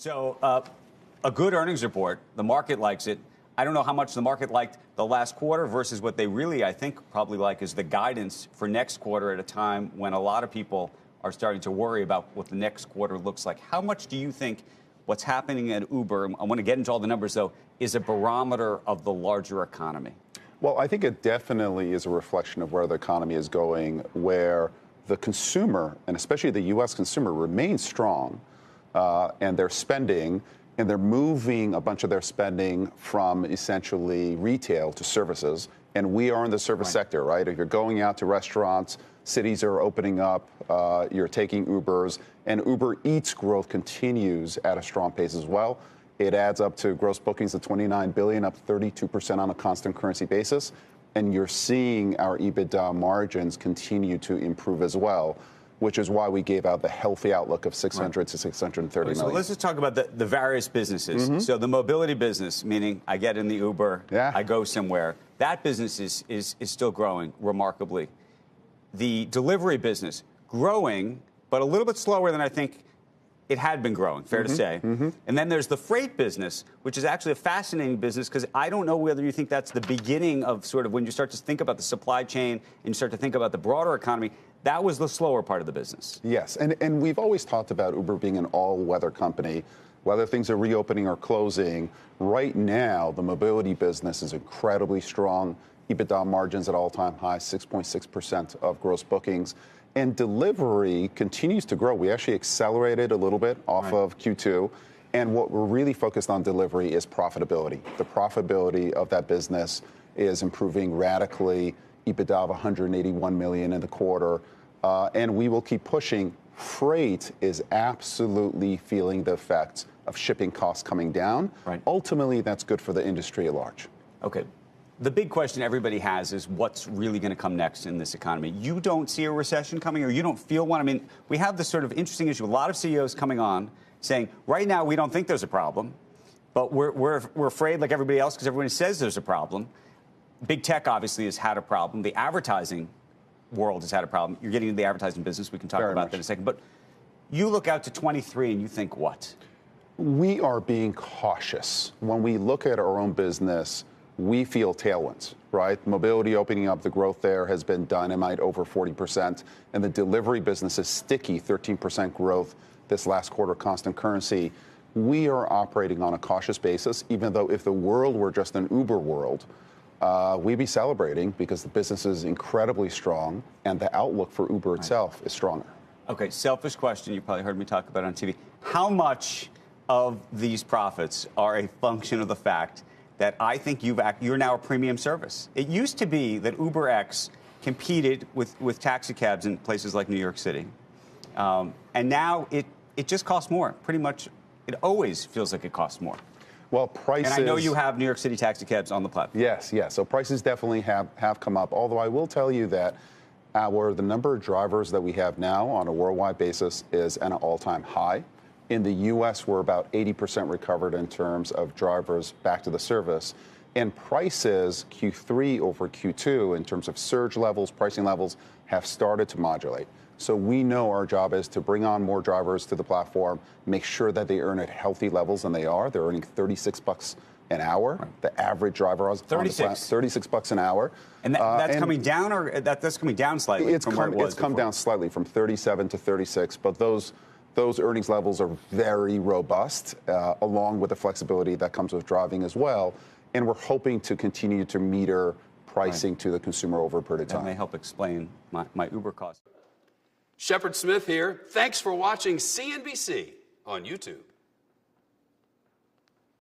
So a good earnings report, the market likes it. I don't know how much the market liked the last quarter versus what they really, I think, probably like is the guidance for next quarter at a time when a lot of people are starting to worry about what the next quarter looks like. How much do you think what's happening at Uber, I want to get into all the numbers, though, is a barometer of the larger economy? Well, I think it definitely is a reflection of where the economy is going, where the consumer, and especially the U.S. consumer, remains strong, and they're spending, and they're moving a bunch of their spending from essentially retail to services. And we are in the service sector, right? If you're going out to restaurants, cities are opening up, you're taking Ubers, and Uber Eats growth continues at a strong pace as well. It adds up to gross bookings of $29 billion, up 32% on a constant currency basis. And you're seeing our EBITDA margins continue to improve as well, which is why we gave out the healthy outlook of 600 to 630 million. So let's just talk about the various businesses. So the mobility business, meaning I get in the Uber, I go somewhere, that business is still growing remarkably. The delivery business, growing, but a little bit slower than I think it had been growing, fair to say. And then there's the freight business, which is actually a fascinating business because I don't know whether you think that's the beginning of sort of when you start to think about the supply chain and you start to think about the broader economy. That was the slower part of the business. Yes, and we've always talked about Uber being an all-weather company, whether things are reopening or closing. Right now, the mobility business is incredibly strong. EBITDA margins at all-time high, 6.6% of gross bookings. And delivery continues to grow. We actually accelerated a little bit off of Q2. And what we're really focused on delivery is profitability. The profitability of that business is improving radically. EBITDA of $181 million in the quarter. And we will keep pushing. Freight is absolutely feeling the effects of shipping costs coming down. Ultimately, that's good for the industry at large. Okay. The big question everybody has is what's really going to come next in this economy. You don't see a recession coming, or you don't feel one. I mean, we have this sort of interesting issue. A lot of CEOs coming on saying, right now, we don't think there's a problem, but we're afraid like everybody else because everybody says there's a problem. Big tech obviously has had a problem. The advertising world has had a problem. You're getting into the advertising business. We can talk about that in a second. But you look out to 23 and you think what? We are being cautious. When we look at our own business, we feel tailwinds, right? Mobility opening up, the growth there has been dynamite, over 40%. And the delivery business is sticky, 13% growth this last quarter, constant currency. We are operating on a cautious basis, even though if the world were just an Uber world, we'd be celebrating because the business is incredibly strong and the outlook for Uber itself is stronger. Okay, selfish question. You probably heard me talk about it on TV. How much of these profits are a function of the fact that I think you're now a premium service? It used to be that UberX competed with taxi cabs in places like New York City. And now it just costs more. Pretty much, it always feels like it costs more. Well, prices... And I know you have New York City taxi cabs on the platform. Yes. So prices definitely have come up. Although I will tell you that the number of drivers that we have now on a worldwide basis is at an all-time high. In the U.S., we're about 80% recovered in terms of drivers back to the service. And prices, Q3 over Q2, in terms of surge levels, pricing levels, have started to modulate. So we know our job is to bring on more drivers to the platform, make sure that they earn at healthy levels, and they are. They're earning $36 an hour. The average driver on the planet, $36 an hour. And that's coming down, or that's coming down slightly from where it was It's come down slightly from 37 to 36, but those earnings levels are very robust, along with the flexibility that comes with driving as well. And we're hoping to continue to meter pricing to the consumer over a period of time. That may help explain my Uber cost. Shepard Smith here. Thanks for watching CNBC on YouTube.